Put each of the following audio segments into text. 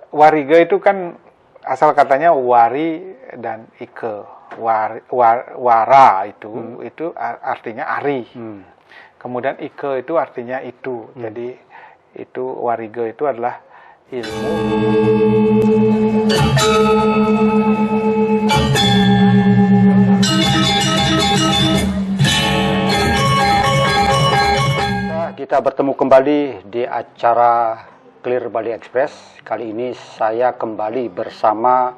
Wariga itu kan asal katanya wari dan ike. Wara itu artinya ari. Kemudian ike itu artinya itu. Jadi itu wariga itu adalah ilmu. Kita bertemu kembali di acara Clear Bali Express. Kali ini saya kembali bersama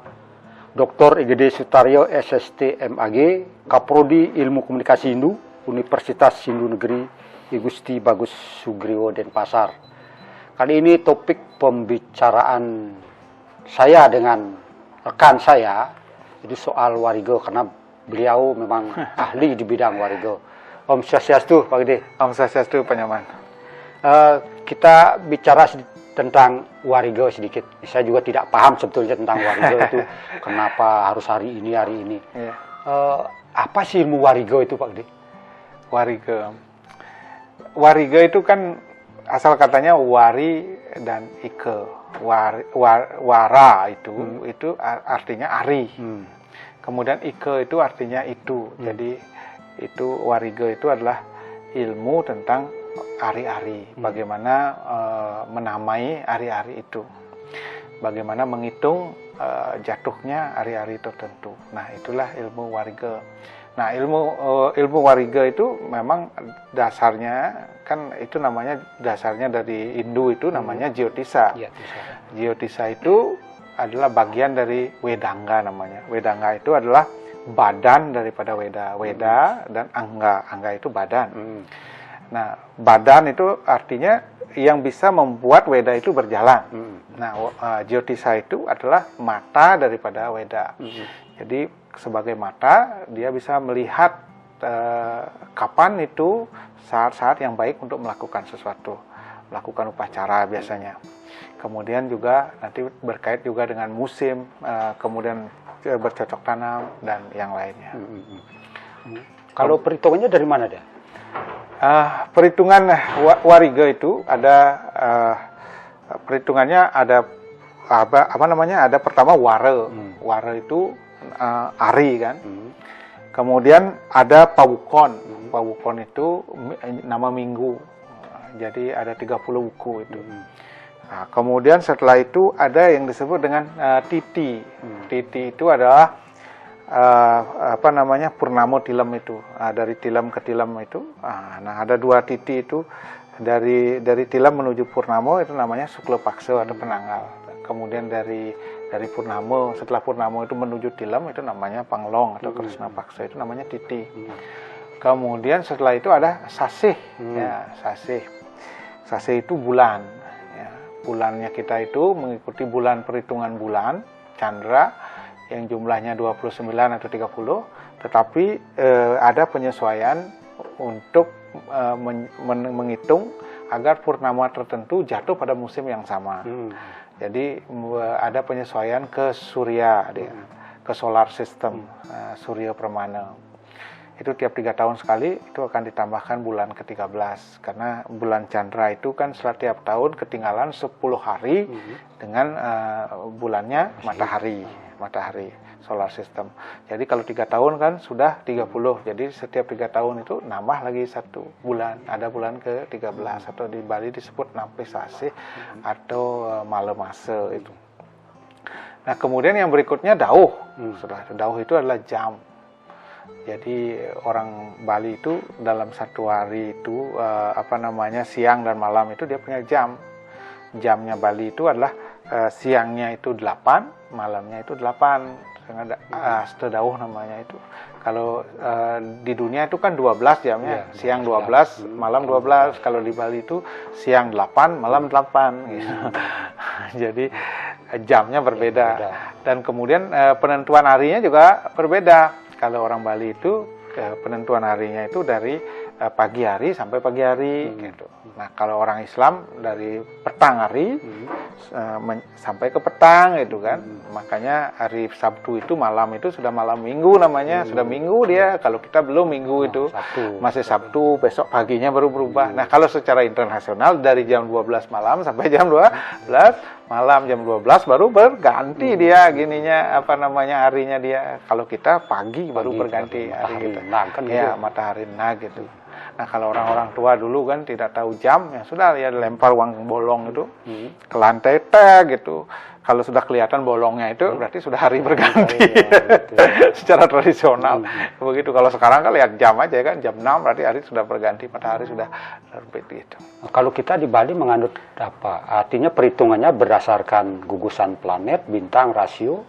Dr. IGD Sutaryo SST MAG, Kaprodi Ilmu Komunikasi Hindu, Universitas Hindu Negeri I Gusti Bagus Sugriwo Denpasar. Kali ini topik pembicaraan saya dengan rekan saya itu soal wariga, karena beliau memang ahli di bidang wariga. Om Swastiastu, Pak Gede. Om Swastiastu, Pak Nyoman. Kita bicara tentang wariga sedikit. Saya juga tidak paham sebetulnya tentang wariga itu. Kenapa harus hari ini, hari ini. Yeah. Apa sih ilmu wariga itu, Pak Gede? Wariga itu kan asal katanya wari dan ike. Wara itu artinya ari. Kemudian ike itu artinya itu. Jadi itu wariga itu adalah ilmu tentang ari-ari, bagaimana menamai ari-ari itu, bagaimana menghitung jatuhnya ari-ari tertentu. Nah, itulah ilmu wariga. Nah, ilmu wariga itu memang dasarnya kan itu namanya dasarnya dari Hindu itu namanya Jyotisa. Jyotisa itu adalah bagian dari Wedanga namanya. Wedanga itu adalah badan daripada Weda. Weda dan Angga. Angga itu badan. Nah, badan itu artinya yang bisa membuat Weda itu berjalan. Nah, Jyotisa itu adalah mata daripada Weda. Jadi sebagai mata, dia bisa melihat kapan itu saat-saat yang baik untuk melakukan sesuatu. Melakukan upacara biasanya. Kemudian juga nanti berkait juga dengan musim, kemudian bercocok tanam dan yang lainnya. Kalau perhitungannya dari mana dia? Perhitungan wariga itu ada perhitungannya ada apa namanya? Ada pertama wara. Wara itu ari kan. Kemudian ada pawukon. Pawukon itu nama minggu. Jadi ada 30 buku itu. Nah, kemudian setelah itu ada yang disebut dengan titi. Titi itu adalah apa namanya, purnamo tilam itu. Dari tilam ke tilam itu. Nah, ada dua titi itu dari tilam menuju purnamo itu namanya sukla paksa atau penanggal. Kemudian dari purnamo, setelah purnamo itu menuju tilam itu namanya panglong atau krishna paksa, itu namanya titi. Kemudian setelah itu ada sasih. Ya, sasih. Sasih itu bulan. Bulannya kita itu mengikuti bulan, perhitungan bulan Chandra yang jumlahnya 29 atau 30, tetapi ada penyesuaian untuk menghitung agar purnama tertentu jatuh pada musim yang sama. Jadi ada penyesuaian ke surya, ke solar system, surya permana. Itu tiap 3 tahun sekali itu akan ditambahkan bulan ke-13, karena bulan Chandra itu kan setelah tiap tahun ketinggalan 10 hari dengan bulannya matahari solar system. Jadi kalau 3 tahun kan sudah 30, jadi setiap 3 tahun itu nambah lagi 1 bulan, ada bulan ke-13 atau di Bali disebut Nampisasih atau Malemase itu. Nah, kemudian yang berikutnya dauh. Setelah itu dauh itu adalah jam. Jadi orang Bali itu dalam satu hari itu siang dan malam itu dia punya jam. Jamnya Bali itu adalah siangnya itu 8, malamnya itu 8. Astadauh namanya itu. Kalau di dunia itu kan 12 jamnya, siang 12, malam 12. Kalau di Bali itu siang 8, malam 8 gitu. Jadi jamnya berbeda. Dan kemudian penentuan harinya juga berbeda. Kalau orang Bali itu penentuan harinya itu dari pagi hari sampai pagi hari gitu. Nah, kalau orang Islam dari petang hari sampai ke petang gitu kan. Makanya hari Sabtu itu malam itu sudah malam Minggu namanya, sudah Minggu dia. Kalau kita belum Minggu itu masih Sabtu, besok paginya baru berubah. Nah, kalau secara internasional dari jam 12 malam sampai jam 12 malam jam 12 baru berganti dia gininya apa namanya harinya dia. Kalau kita pagi baru berganti hari kita. Kan ya, gitu. matahari naik gitu. Nah, kalau orang-orang tua dulu kan tidak tahu jam, ya sudah ya lempar uang bolong itu ke lantai gitu. Kalau sudah kelihatan bolongnya itu berarti sudah hari berganti. Secara tradisional. Begitu. Kalau sekarang kan lihat jam aja kan, jam 6 berarti hari sudah berganti, matahari sudah terbit gitu. Kalau kita di Bali menganut apa? Artinya perhitungannya berdasarkan gugusan planet, bintang, rasio,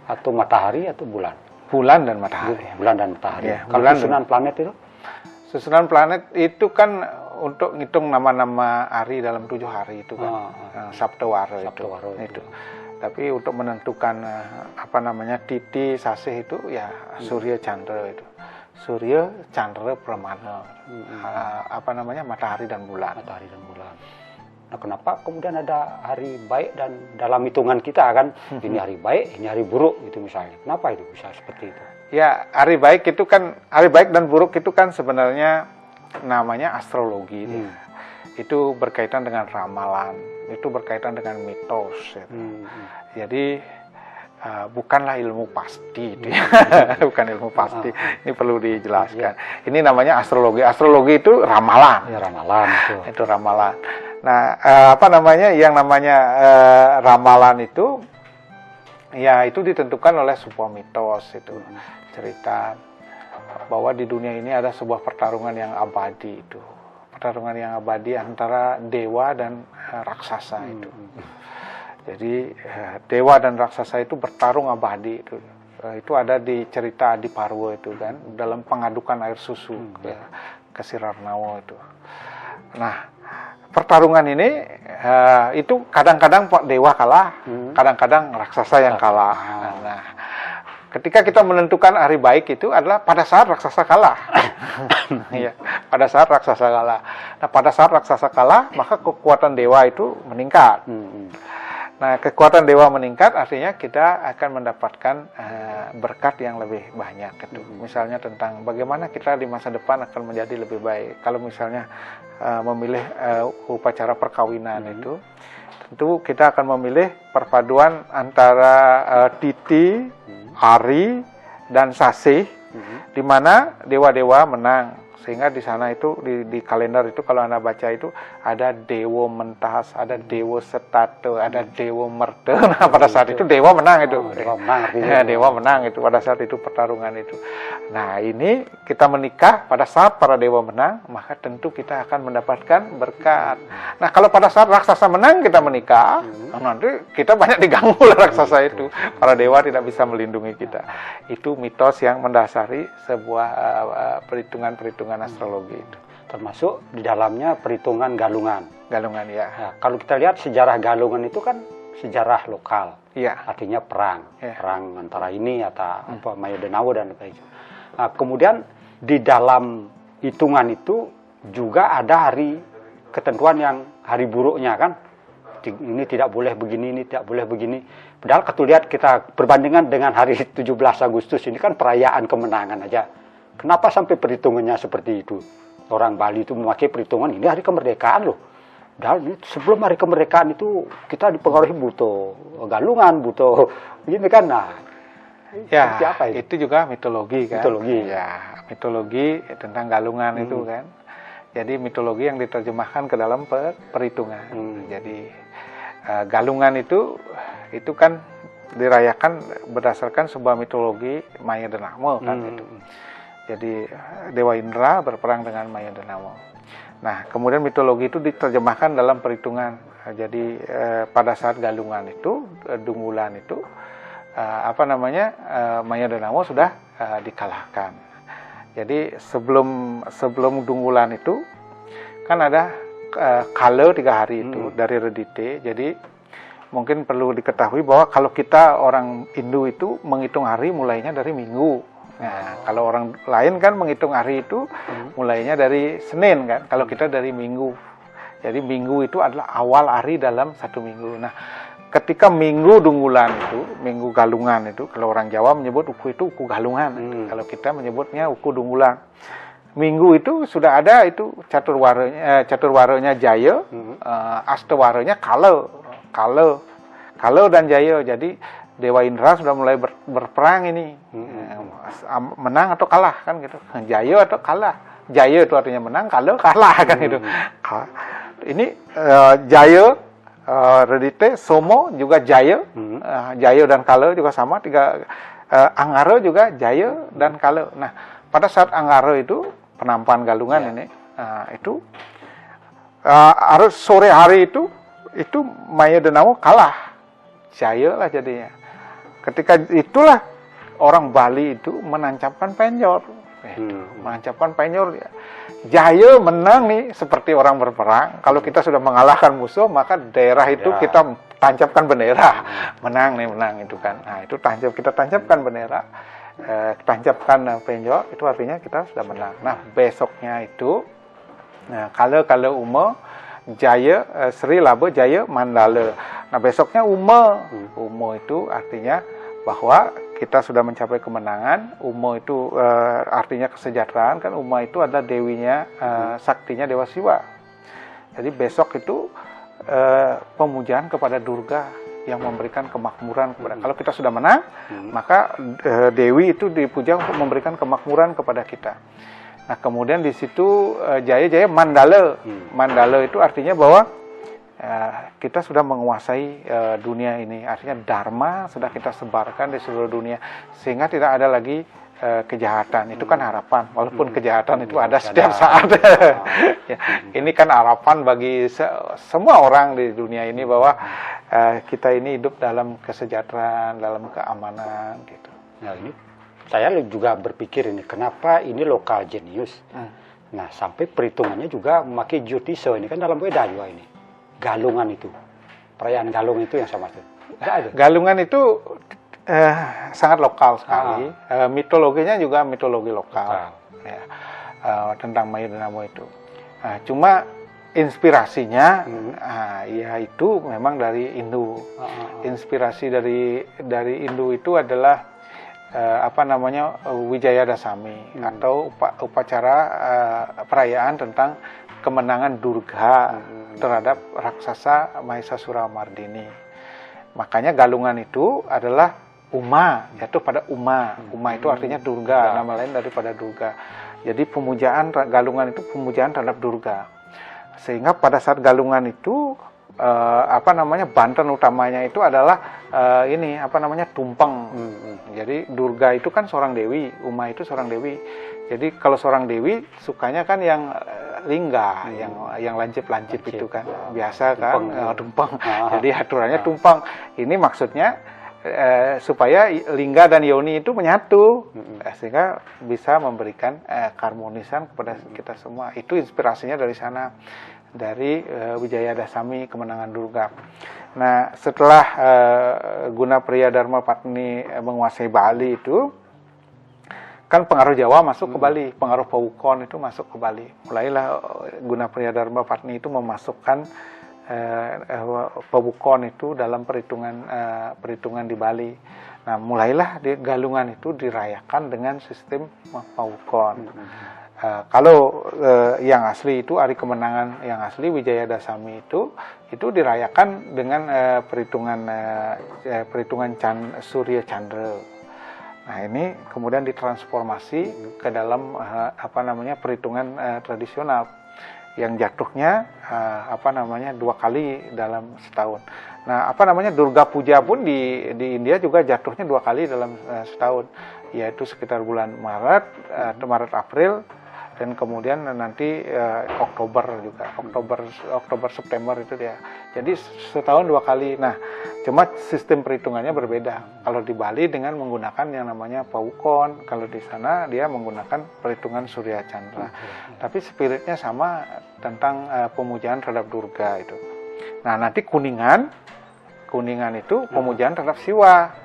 atau matahari atau bulan? Bulan dan matahari. Bulan dan matahari. Ya, kalau susunan planet itu? Susunan planet itu kan untuk ngitung nama-nama hari dalam 7 hari itu kan. Saptawara itu. Tapi untuk menentukan apa namanya titi sasih itu ya Surya Chandra itu. Surya Chandra Pramana. Apa namanya matahari dan bulan. Matahari dan bulan. Nah, kenapa kemudian ada hari baik dan dalam hitungan kita kan ini hari baik, ini hari buruk gitu misalnya. Kenapa itu bisa seperti itu? Ya, hari baik itu kan hari baik dan buruk itu kan sebenarnya namanya astrologi. Itu berkaitan dengan ramalan, itu berkaitan dengan mitos. Gitu. Jadi bukanlah ilmu pasti, bukan ilmu pasti. Ini perlu dijelaskan. Ini namanya astrologi. Astrologi itu ramalan. Ya, ramalan itu ramalan. Nah, apa namanya? Yang namanya ramalan itu, ya itu ditentukan oleh sebuah mitos itu cerita bahwa di dunia ini ada sebuah pertarungan yang abadi itu. Pertarungan yang abadi antara dewa dan raksasa itu. Jadi dewa dan raksasa itu bertarung abadi itu. Itu ada di cerita Adiparwa itu kan dalam pengadukan air susu ke Sirarnawa itu. Nah, pertarungan ini itu kadang-kadang dewa kalah, kadang-kadang raksasa yang kalah. Nah, ketika kita menentukan hari baik itu adalah pada saat raksasa kalah. Ya, pada saat raksasa kalah. Nah, pada saat raksasa kalah, maka kekuatan dewa itu meningkat. Nah, kekuatan dewa meningkat artinya kita akan mendapatkan berkat yang lebih banyak. Gitu. Misalnya tentang bagaimana kita di masa depan akan menjadi lebih baik. Kalau misalnya memilih upacara perkawinan itu, tentu kita akan memilih perpaduan antara titi, hari, dan sasih, di mana dewa-dewa menang. Sehingga di sana itu di kalender itu kalau Anda baca itu ada Dewa Mentas, ada Dewa Setata, ada Dewa Merte. Nah, pada saat itu dewa menang itu. Dewa menang itu pada saat itu pertarungan itu. Nah, ini kita menikah pada saat para dewa menang, maka tentu kita akan mendapatkan berkat. Nah, kalau pada saat raksasa menang kita menikah, nanti kita banyak diganggu oleh raksasa itu. Para dewa tidak bisa melindungi kita. Itu mitos yang mendasari sebuah perhitungan-perhitungan astrologi itu. Termasuk di dalamnya perhitungan galungan. Galungan ya. Nah, kalau kita lihat sejarah galungan itu kan sejarah lokal. Iya. Artinya perang. Ya. Perang antara ini atau apa Maya Denawa dan apa itu. Nah, kemudian di dalam hitungan itu juga ada hari ketentuan yang hari buruknya kan. Ini tidak boleh begini, ini tidak boleh begini. Padahal kalau lihat kita perbandingan dengan hari 17 Agustus ini kan perayaan kemenangan aja. Kenapa sampai perhitungannya seperti itu? Orang Bali itu memakai perhitungan ini hari kemerdekaan loh. Dan sebelum hari kemerdekaan itu kita dipengaruhi butuh galungan, butuh begini kan. Nah, ya apa itu juga mitologi kan. Mitologi. Ya, mitologi tentang galungan itu kan. Jadi mitologi yang diterjemahkan ke dalam perhitungan. Jadi galungan itu kan dirayakan berdasarkan sebuah mitologi Maya Denamo kan itu. Jadi Dewa Indra berperang dengan Maya Denamo. Nah, kemudian mitologi itu diterjemahkan dalam perhitungan. Jadi pada saat galungan itu, Dungulan itu, Maya Denamo sudah dikalahkan. Jadi sebelum Dungulan itu kan ada kala 3 hari itu dari Redite. Jadi mungkin perlu diketahui bahwa kalau kita orang Hindu itu menghitung hari mulainya dari Minggu. Nah, kalau orang lain kan menghitung hari itu mulainya dari Senin kan, kalau kita dari Minggu. Jadi Minggu itu adalah awal hari dalam 1 minggu. Nah, ketika Minggu Dungulan itu, Minggu Galungan itu, kalau orang Jawa menyebut uku itu uku Galungan. Kalau kita menyebutnya uku Dungulan. Minggu itu sudah ada itu caturwaranya Jaya, astawaranya Kala. Kala dan Jaya. Jadi Dewa Indra sudah mulai berperang ini. Menang atau kalah kan gitu. Jaya atau kalah. Jaya itu artinya menang, Kala kalah kan gitu. Ini Jaya, Redite, Somo juga Jaya. Jaya dan Kala juga sama, Anggara juga Jaya dan Kala. Nah, pada saat Anggara itu penampakan Galungan ini, itu harus sore hari itu Maya Denawo kalah, Jaya lah jadinya. Ketika itulah orang Bali itu menancapkan penjor, menancapkan penjor ya. Jaya menang nih seperti orang berperang. Kalau kita sudah mengalahkan musuh, maka daerah itu kita tancapkan bendera, menang itu kan. Nah itu kita tancapkan bendera, tancapkan penjor, itu artinya kita sudah menang. Nah besoknya itu, kalau Uma Jaya, Sri Laba Jaya Mandala. Nah besoknya Uma itu artinya bahwa kita sudah mencapai kemenangan. Uma itu artinya kesejahteraan kan. Uma itu adalah dewinya, saktinya Dewa Siwa. Jadi besok itu pemujaan kepada Durga yang memberikan kemakmuran kepada. Kalau kita sudah menang, maka Dewi itu dipuja untuk memberikan kemakmuran kepada kita. Nah kemudian di situ Jaya Mandala. Mandala itu artinya bahwa kita sudah menguasai dunia ini, artinya Dharma sudah kita sebarkan di seluruh dunia sehingga tidak ada lagi kejahatan. Itu kan harapan, walaupun kejahatan itu ada setiap saat. Ya, ini kan harapan bagi semua orang di dunia ini bahwa kita ini hidup dalam kesejahteraan, dalam keamanan gitu. Nah ini saya juga berpikir ini kenapa ini lokal jenius. Nah sampai perhitungannya juga memakai Jyotiso ini kan dalam Weda juga ini. Galungan itu, perayaan Galung itu yang sama tuh. Galungan itu sangat lokal sekali. Mitologinya juga mitologi lokal. Ya, tentang Maya Denawo itu. Cuma inspirasinya, ya itu memang dari Hindu. Inspirasi dari Hindu itu adalah Wijaya Dasami atau upacara perayaan tentang kemenangan Durga terhadap raksasa Mahesasura-mardini. Makanya Galungan itu adalah Uma, jatuh pada Uma. Uma itu artinya Durga, nama lain daripada Durga. Jadi pemujaan Galungan itu pemujaan terhadap Durga. Sehingga pada saat Galungan itu banten utamanya itu adalah tumpeng. Jadi Durga itu kan seorang dewi, Uma itu seorang dewi. Jadi kalau seorang dewi sukanya kan yang lingga, yang lancip itu kan biasa kan tumpeng. Jadi aturannya tumpeng. Ini maksudnya supaya lingga dan yoni itu menyatu, sehingga bisa memberikan keharmonisan kepada kita semua. Itu inspirasinya dari sana, dari Wijaya Dasami, kemenangan Durga. Nah setelah Gunapriya Dharmapatni menguasai Bali itu, kan pengaruh Jawa masuk ke Bali, pengaruh Pawukon itu masuk ke Bali. Mulailah Gunapriya Dharmapatni itu memasukkan Pawukon itu dalam perhitungan di Bali. Nah, mulailah Galungan itu dirayakan dengan sistem Pawukon. Kalau yang asli itu hari kemenangan yang asli Wijaya Dasami itu dirayakan dengan perhitungan Surya Chandra. Nah ini kemudian ditransformasi ke dalam perhitungan tradisional yang jatuhnya 2 kali dalam setahun. Nah Durga Puja pun di India juga jatuhnya 2 kali dalam setahun, yaitu sekitar bulan Maret April, dan kemudian nanti Oktober juga, Oktober September itu dia. Jadi setahun 2 kali. Nah, cuma sistem perhitungannya berbeda. Kalau di Bali dengan menggunakan yang namanya Pawukon, kalau di sana dia menggunakan perhitungan Surya Chandra. Tapi spiritnya sama tentang pemujaan terhadap Durga itu. Nah, nanti Kuningan itu pemujaan terhadap Siwa.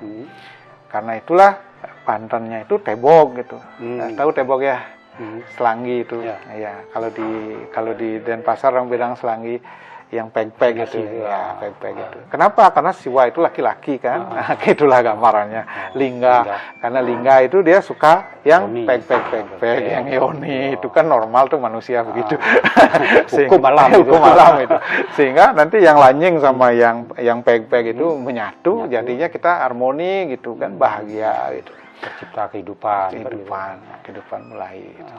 Karena itulah Bantennya itu Tebog gitu. Tahu Tebog ya? Selanggi itu. Ya, kalau di Denpasar orang bilang Selanggi. yang peg-peg gitu ya, peg-peg gitu. Kenapa? Karena Siwa itu laki-laki kan, gitulah gambarannya. Lingga, karena Lingga itu dia suka yang peg-peg, yang yoni itu kan normal tuh manusia begitu. Hukum alam itu. Sehingga nanti yang lanying sama yang peg-peg itu menyatu, jadinya kita harmoni gitu kan, bahagia gitu. Tercipta kehidupan mulai. Gitu.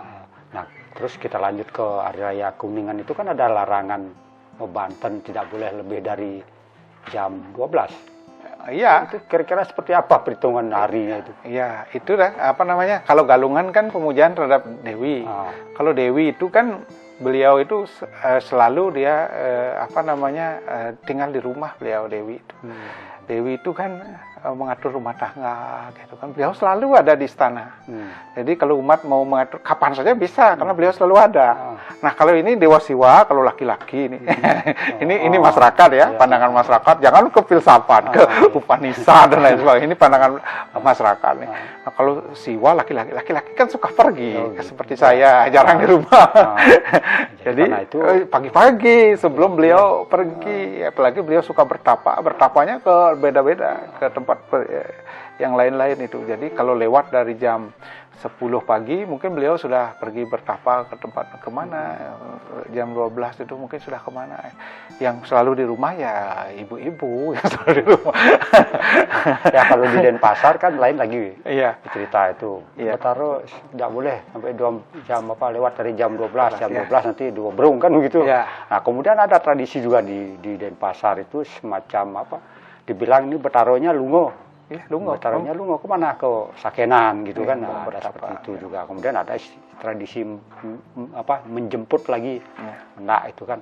Nah, terus kita lanjut ke Hari Raya Kuningan itu kan ada larangan Banten tidak boleh lebih dari jam 12. Iya. Itu kira-kira seperti apa perhitungan harinya itu? Iya, itu dah apa namanya? Kalau Galungan kan pemujaan terhadap Dewi. Kalau Dewi itu kan beliau itu selalu dia tinggal di rumah beliau Dewi itu. Dewi itu kan mengatur rumah tangga gitu kan. Beliau selalu ada di istana. Jadi kalau umat mau mengatur kapan saja bisa karena beliau selalu ada. Nah, kalau ini Dewa Siwa, kalau laki-laki ini ini masyarakat ya, pandangan masyarakat, jangan ke filsafat, ke Upanishad dan lain sebagainya. Ini pandangan masyarakat nih. Nah, kalau Siwa laki-laki kan suka pergi seperti saya, jarang di rumah. Jadi pagi-pagi sebelum beliau pergi, apalagi beliau suka bertapanya ke beda-beda, ke tempat yang lain-lain itu. Jadi kalau lewat dari jam 10 pagi mungkin beliau sudah pergi bertapa ke tempat kemana, jam 12 itu mungkin sudah kemana. Yang selalu di rumah ya ibu-ibu yang selalu di rumah. Ya kalau di Denpasar kan lain lagi. Iya. Cerita itu. Iya. Bertaruh tidak boleh sampai 2 jam lewat dari jam 12, jam 12 nanti 2 berung kan begitu. Iya. Nah, kemudian ada tradisi juga di Denpasar itu semacam dibilang ini bertaruhnya lungo. Iya, lungo. Bertaruhnya lungo kemana? Ke Sakenan gitu kan. Pada seperti itu juga. Kemudian ada tradisi menjemput lagi. Nah, itu kan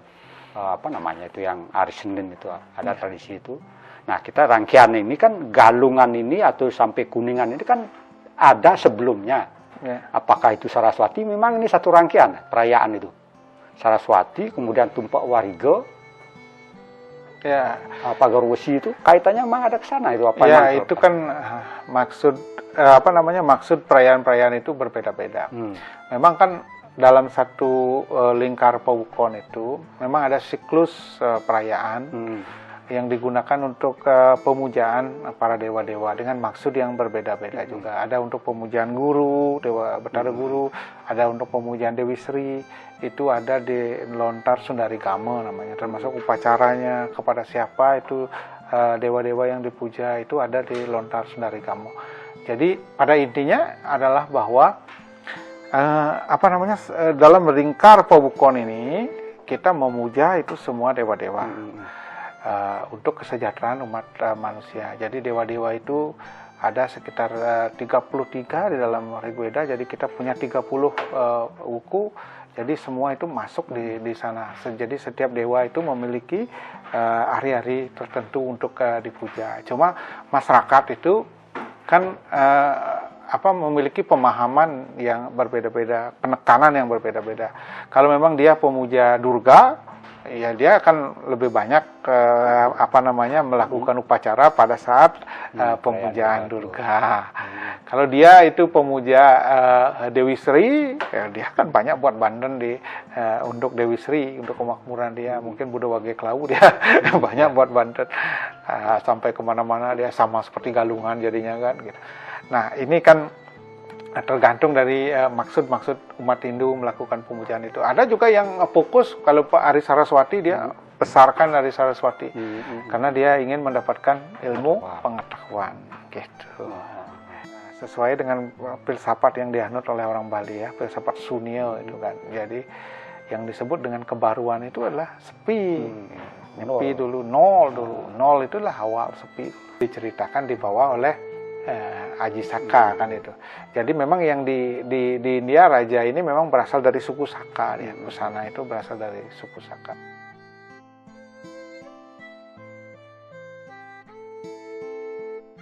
itu yang hari Senin itu ada tradisi itu. Nah, kita rangkaian ini kan Galungan ini atau sampai Kuningan ini kan ada sebelumnya. Apakah itu Saraswati? Memang ini satu rangkaian perayaan itu. Saraswati, kemudian Tumpak Wariga, Pagar Wesi itu kaitannya memang ada ke sana itu apa? Ya, itu kan maksud perayaan-perayaan itu berbeda-beda. Memang kan dalam satu lingkar Pawukon itu memang ada siklus perayaan yang digunakan untuk pemujaan para dewa-dewa dengan maksud yang berbeda-beda juga. Ada untuk pemujaan guru, Dewa Betara Guru, ada untuk pemujaan Dewi Sri, itu ada di lontar Sundari Gama namanya, termasuk upacaranya kepada siapa itu dewa-dewa yang dipuja itu ada di lontar Sundari Gama. Jadi pada intinya adalah bahwa dalam lingkar Pawukon ini kita memuja itu semua dewa-dewa. Untuk kesejahteraan umat manusia. Jadi dewa-dewa itu ada sekitar 33 di dalam Rigveda. Jadi kita punya 30 wuku. Jadi semua itu masuk di sana. Jadi setiap dewa itu memiliki hari-hari tertentu untuk dipuja. Cuma masyarakat itu kan memiliki pemahaman yang berbeda-beda, penekanan yang berbeda-beda. Kalau memang dia pemuja Durga, ya dia akan lebih banyak melakukan upacara pada saat pemujaan Durga. Kalau dia itu pemuja Dewi Sri, ya dia akan banyak buat banden untuk Dewi Sri, untuk kemakmuran dia. Mungkin Buddha Wage Klau dia banyak buat banden sampai kemana-mana dia sama seperti Galungan jadinya kan. Gitu. Nah ini kan tergantung dari maksud umat Hindu melakukan pemujaan itu. Ada juga yang fokus kalau Pak Ari Saraswati dia besarkan Ari Saraswati karena dia ingin mendapatkan ilmu pengetahuan gitu. Sesuai dengan filsafat yang dianut oleh orang Bali ya, filsafat Sunyo itu kan. Jadi yang disebut dengan kebaruan itu adalah sepi. Sepi dulu, nol itulah awal sepi. Diceritakan dibawa oleh Aji Saka kan itu. Jadi memang yang di India raja ini memang berasal dari suku Saka dia. Busana itu berasal dari suku Saka.